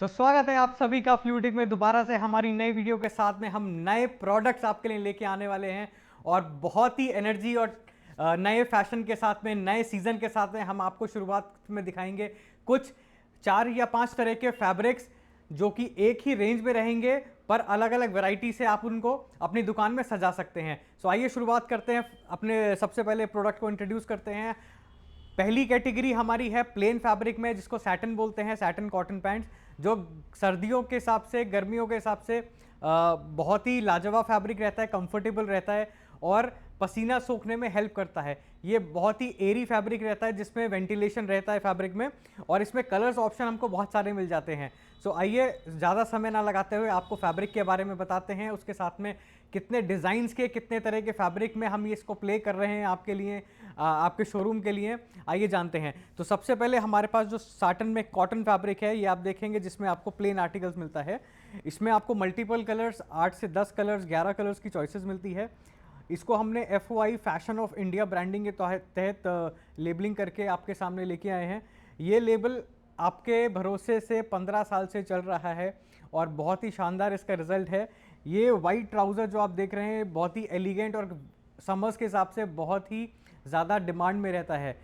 स्वागत है आप सभी का फ्लूडिक में दोबारा से हमारी नई वीडियो के साथ में हम नए प्रोडक्ट्स आपके लिए लेके आने वाले हैं और बहुत ही एनर्जी और नए फैशन के साथ में नए सीजन के साथ में हम आपको शुरुआत में दिखाएंगे कुछ 4 या 5 तरह के फैब्रिक्स जो कि एक ही रेंज में रहेंगे पर अलग अलग वैरायटी से आप उनको अपनी दुकान में सजा सकते हैं। आइए शुरुआत करते हैं, अपने सबसे पहले प्रोडक्ट को इंट्रोड्यूस करते हैं। पहली कैटेगरी हमारी है प्लेन फैब्रिक में, जिसको सैटन बोलते हैं, सैटन कॉटन पैंट्स, जो सर्दियों के हिसाब से गर्मियों के हिसाब से बहुत ही लाजवाब फैब्रिक रहता है, कंफर्टेबल रहता है और पसीना सोखने में हेल्प करता है। ये बहुत ही एरी फैब्रिक रहता है जिसमें वेंटिलेशन रहता है फैब्रिक में और इसमें कलर्स ऑप्शन हमको बहुत सारे मिल जाते हैं। आइए ज़्यादा समय ना लगाते हुए आपको फैब्रिक के बारे में बताते हैं, उसके साथ में कितने डिज़ाइंस के कितने तरह के फैब्रिक में हम इसको प्ले कर रहे हैं आपके लिए, आपके शोरूम के लिए। आइए जानते हैं। सबसे पहले हमारे पास जो साटन में कॉटन फैब्रिक है ये आप देखेंगे, जिसमें आपको प्लेन आर्टिकल्स मिलता है। इसमें आपको मल्टीपल कलर्स, 8 से 10 कलर्स, 11 कलर्स की चॉइसेस मिलती है। इसको हमने FOI fashion of India branding के तहत लेबलिंग करके आपके सामने लेके आए हैं। ये लेबल आपके भरोसे से 15 साल से चल रहा है और बहुत ही शानदार इसका रिजल्ट है। ये वाइट ट्राउज़र जो आप देख रहे हैं बहुत ही एलिगेंट और समर्स के हिसाब से बहुत ही ज़्यादा डिमांड में रहता है।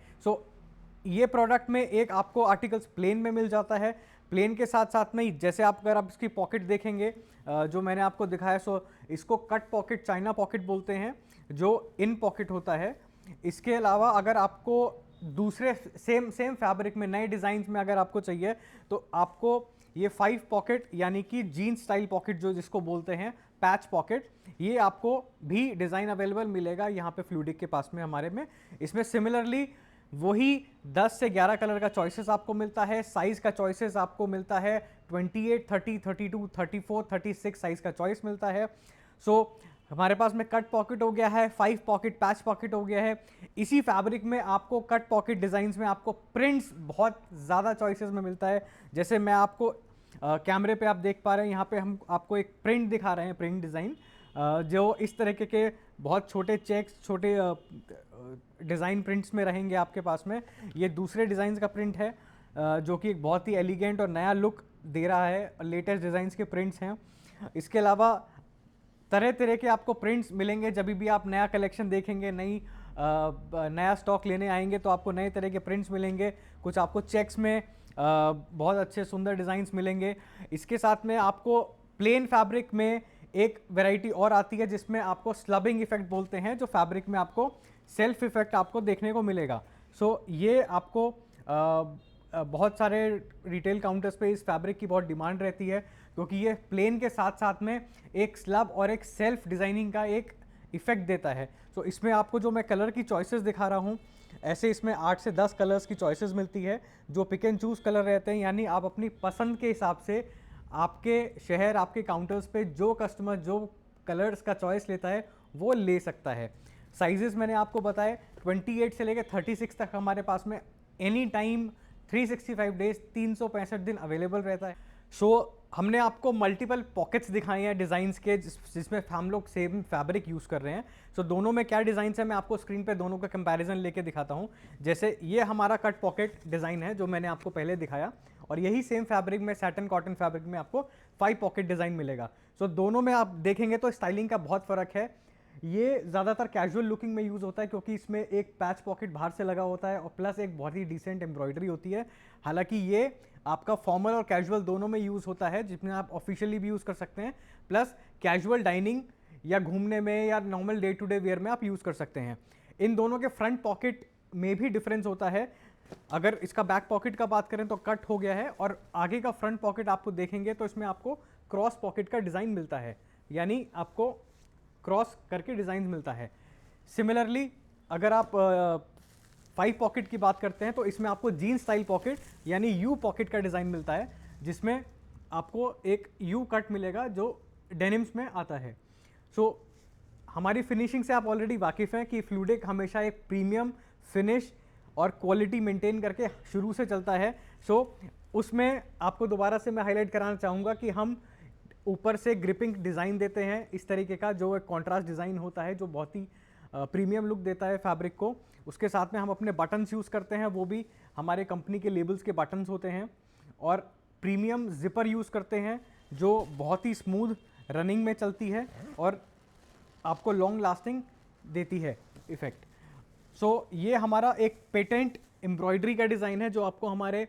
ये प्रोडक्ट में एक आपको आर्टिकल्स प्लेन में मिल जाता है। प्लेन के साथ साथ में ही जैसे अगर आप इसकी पॉकेट देखेंगे, जो मैंने आपको दिखाया, इसको कट पॉकेट, चाइना पॉकेट बोलते हैं, जो इन पॉकेट होता है। इसके अलावा अगर आपको दूसरे सेम फैब्रिक में नए डिज़ाइन में अगर आपको चाहिए तो आपको ये 5 पॉकेट यानी कि जीन्स स्टाइल पॉकेट जो जिसको बोलते हैं, पैच पॉकेट, ये आपको भी डिज़ाइन अवेलेबल मिलेगा यहाँ पे फ्लूडिक के पास में हमारे में। इसमें सिमिलरली वही 10 से 11 कलर का चॉइसेस आपको मिलता है। साइज़ का चॉइसेस आपको मिलता है 28, 30, 32, 34, 36 साइज़ का चॉइस मिलता है। हमारे पास में कट पॉकेट हो गया है, 5 पॉकेट पैच पॉकेट हो गया है। इसी फैब्रिक में आपको कट पॉकेट डिज़ाइंस में आपको प्रिंट्स बहुत ज़्यादा चॉइसेस में मिलता है। जैसे मैं आपको कैमरे पे आप देख पा रहे हैं, यहाँ पे हम आपको एक प्रिंट दिखा रहे हैं, प्रिंट डिज़ाइन, जो इस तरीके के बहुत छोटे चेक्स, छोटे डिज़ाइन प्रिंट्स में रहेंगे आपके पास में। ये दूसरे डिज़ाइन का प्रिंट है, जो कि एक बहुत ही एलिगेंट और नया लुक दे रहा है। लेटेस्ट डिज़ाइंस के प्रिंट्स हैं। इसके अलावा तरह तरह के आपको प्रिंट्स मिलेंगे। जब भी आप नया कलेक्शन देखेंगे, नया स्टॉक लेने आएंगे तो आपको नए तरह के प्रिंट्स मिलेंगे। कुछ आपको चेक्स में बहुत अच्छे सुंदर डिज़ाइंस मिलेंगे। इसके साथ में आपको प्लेन फैब्रिक में एक वैरायटी और आती है जिसमें आपको स्लबिंग इफेक्ट बोलते हैं, जो फैब्रिक में आपको सेल्फ इफेक्ट आपको देखने को मिलेगा। ये आपको बहुत सारे रिटेल काउंटर्स पे इस फैब्रिक की बहुत डिमांड रहती है, क्योंकि ये प्लेन के साथ साथ में एक स्लब और एक सेल्फ डिज़ाइनिंग का एक इफेक्ट देता है। इसमें आपको जो मैं कलर की चॉइसेस दिखा रहा हूँ, ऐसे इसमें 8 से 10 कलर्स की चॉइसेस मिलती है, जो पिक एंड चूज़ कलर रहते हैं। यानी आप अपनी पसंद के हिसाब से आपके शहर, आपके काउंटर्स पे जो कस्टमर जो कलर्स का चॉइस लेता है वो ले सकता है। साइजेस मैंने आपको बताए 28 से लेकर 36 तक हमारे पास में एनी टाइम 365 डेज 365 दिन अवेलेबल रहता है। हमने आपको मल्टीपल पॉकेट्स दिखाए हैं डिज़ाइंस के, जिसमें हम लोग सेम फैब्रिक यूज़ कर रहे हैं। दोनों में क्या डिज़ाइन है मैं आपको स्क्रीन पे दोनों का कंपैरिजन लेके दिखाता हूँ। जैसे ये हमारा कट पॉकेट डिज़ाइन है जो मैंने आपको पहले दिखाया, और यही सेम फैब्रिक में, सैटन कॉटन फैब्रिक में आपको 5 पॉकेट डिज़ाइन मिलेगा। दोनों में आप देखेंगे तो स्टाइलिंग का बहुत फ़र्क है। ये ज़्यादातर कैजुअल लुकिंग में यूज़ होता है, क्योंकि इसमें एक पैच पॉकेट बाहर से लगा होता है और प्लस एक बहुत ही डिसेंट एम्ब्रॉयडरी होती है। हालांकि ये आपका फॉर्मल और कैजुअल दोनों में यूज़ होता है, जिसमें आप ऑफिशियली भी यूज़ कर सकते हैं, प्लस कैजुअल डाइनिंग या घूमने में या normal day to day wear में आप यूज़ कर सकते हैं। इन दोनों के फ्रंट पॉकेट में भी डिफरेंस होता है। अगर इसका बैक पॉकेट का बात करें तो कट हो गया है, और आगे का फ्रंट पॉकेट आपको देखेंगे तो इसमें आपको क्रॉस पॉकेट का डिज़ाइन मिलता है, यानी आपको क्रॉस करके डिज़ाइन मिलता है। सिमिलरली अगर आप 5 पॉकेट की बात करते हैं तो इसमें आपको जीन्स स्टाइल पॉकेट यानी यू पॉकेट का डिज़ाइन मिलता है, जिसमें आपको एक यू कट मिलेगा जो डेनिम्स में आता है। हमारी फिनिशिंग से आप ऑलरेडी वाकिफ़ हैं कि फ्लूडिक हमेशा एक प्रीमियम फिनिश और क्वालिटी मेंटेन करके शुरू से चलता है। उसमें आपको दोबारा से मैं हाईलाइट कराना चाहूँगा कि हम ऊपर से ग्रिपिंग डिज़ाइन देते हैं इस तरीके का, जो एक कॉन्ट्रास्ट डिज़ाइन होता है, जो बहुत ही प्रीमियम लुक देता है फैब्रिक को। उसके साथ में हम अपने बटन्स यूज़ करते हैं, वो भी हमारे कंपनी के लेबल्स के बटन्स होते हैं। और प्रीमियम जिपर यूज़ करते हैं जो बहुत ही स्मूथ रनिंग में चलती है और आपको लॉन्ग लास्टिंग देती है इफ़ेक्ट। सो ये हमारा एक पेटेंट एम्ब्रॉयडरी का डिज़ाइन है जो आपको हमारे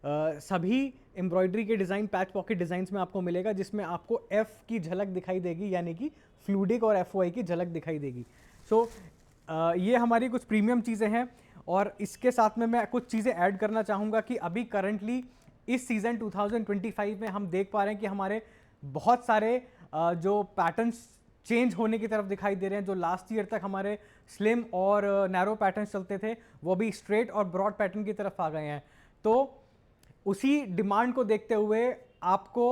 सभी एम्ब्रॉयडरी के डिज़ाइन पैच पॉकेट डिज़ाइंस में आपको मिलेगा, जिसमें आपको F की झलक दिखाई देगी, यानी कि फ्लूडिक और FOI की झलक दिखाई देगी। सो ये हमारी कुछ प्रीमियम चीज़ें हैं और इसके साथ में मैं कुछ चीज़ें ऐड करना चाहूँगा कि अभी करंटली इस सीज़न 2025 में हम देख पा रहे हैं कि हमारे बहुत सारे जो पैटर्न्स चेंज होने की तरफ दिखाई दे रहे हैं। जो लास्ट ईयर तक हमारे स्लिम और नैरो पैटर्न्स चलते थे वो भी स्ट्रेट और ब्रॉड पैटर्न की तरफ आ गए हैं। तो उसी डिमांड को देखते हुए आपको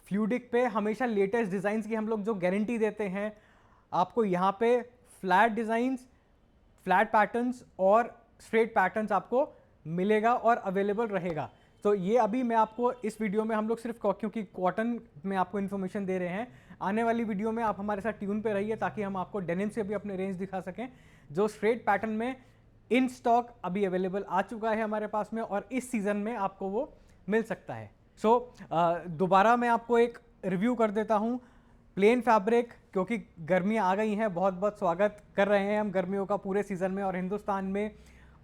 फ्लूडिक पे हमेशा लेटेस्ट डिज़ाइंस की हम लोग जो गारंटी देते हैं, आपको यहाँ पे फ्लैट डिज़ाइंस, फ्लैट पैटर्न्स और स्ट्रेट पैटर्न्स आपको मिलेगा और अवेलेबल रहेगा। तो ये अभी मैं आपको इस वीडियो में हम लोग सिर्फ क्योंकि कॉटन में आपको इन्फॉर्मेशन दे रहे हैं, आने वाली वीडियो में आप हमारे साथ ट्यून पे रहिए ताकि हम आपको डेनिम से भी अपने रेंज दिखा सकें। जो स्ट्रेट पैटर्न में इन स्टॉक अभी अवेलेबल आ चुका है हमारे पास में और इस सीज़न में आपको वो मिल सकता है। सो दोबारा मैं आपको एक रिव्यू कर देता हूँ। प्लेन फैब्रिक, क्योंकि गर्मियाँ आ गई हैं, बहुत बहुत स्वागत कर रहे हैं हम गर्मियों का पूरे सीज़न में। और हिंदुस्तान में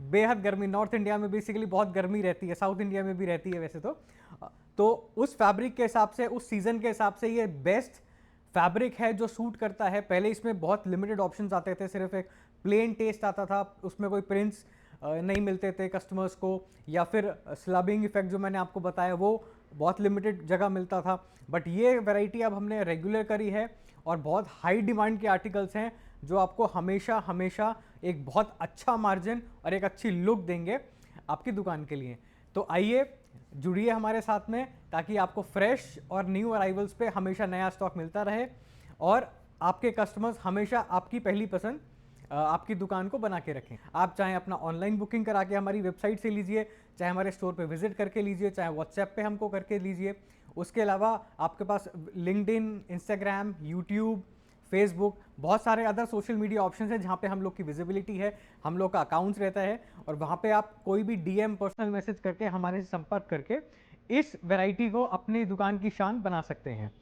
बेहद गर्मी, नॉर्थ इंडिया में बेसिकली बहुत गर्मी रहती है, साउथ इंडिया में भी रहती है वैसे तो उस फैब्रिक के हिसाब से, उस सीज़न के हिसाब से ये बेस्ट फैब्रिक है जो सूट करता है। पहले इसमें बहुत लिमिटेड ऑप्शंस आते थे, सिर्फ एक प्लेन टेस्ट आता था, उसमें कोई प्रिंट्स नहीं मिलते थे कस्टमर्स को, या फिर स्लबिंग इफेक्ट जो मैंने आपको बताया वो बहुत लिमिटेड जगह मिलता था। बट ये वैरायटी अब हमने रेगुलर करी है और बहुत हाई डिमांड के आर्टिकल्स हैं जो आपको हमेशा हमेशा एक बहुत अच्छा मार्जिन और एक अच्छी लुक देंगे आपकी दुकान के लिए। तो आइए जुड़िए हमारे साथ में ताकि आपको फ्रेश और न्यू अराइवल्स पे हमेशा नया स्टॉक मिलता रहे और आपके कस्टमर्स हमेशा आपकी पहली पसंद आपकी दुकान को बना के रखें। आप चाहे अपना ऑनलाइन बुकिंग करा के हमारी वेबसाइट से लीजिए, चाहे हमारे स्टोर पे विजिट करके लीजिए, चाहे व्हाट्सएप पे हमको करके लीजिए। उसके अलावा आपके पास लिंक्डइन, इंस्टाग्राम, यूट्यूब, फेसबुक, बहुत सारे अदर सोशल मीडिया ऑप्शंस हैं जहाँ पे हम लोग की विजिबिलिटी है, हम लोग का अकाउंट्स रहता है और वहाँ पे आप कोई भी DM पर्सनल मैसेज करके हमारे से संपर्क करके इस वैरायटी को अपनी दुकान की शान बना सकते हैं।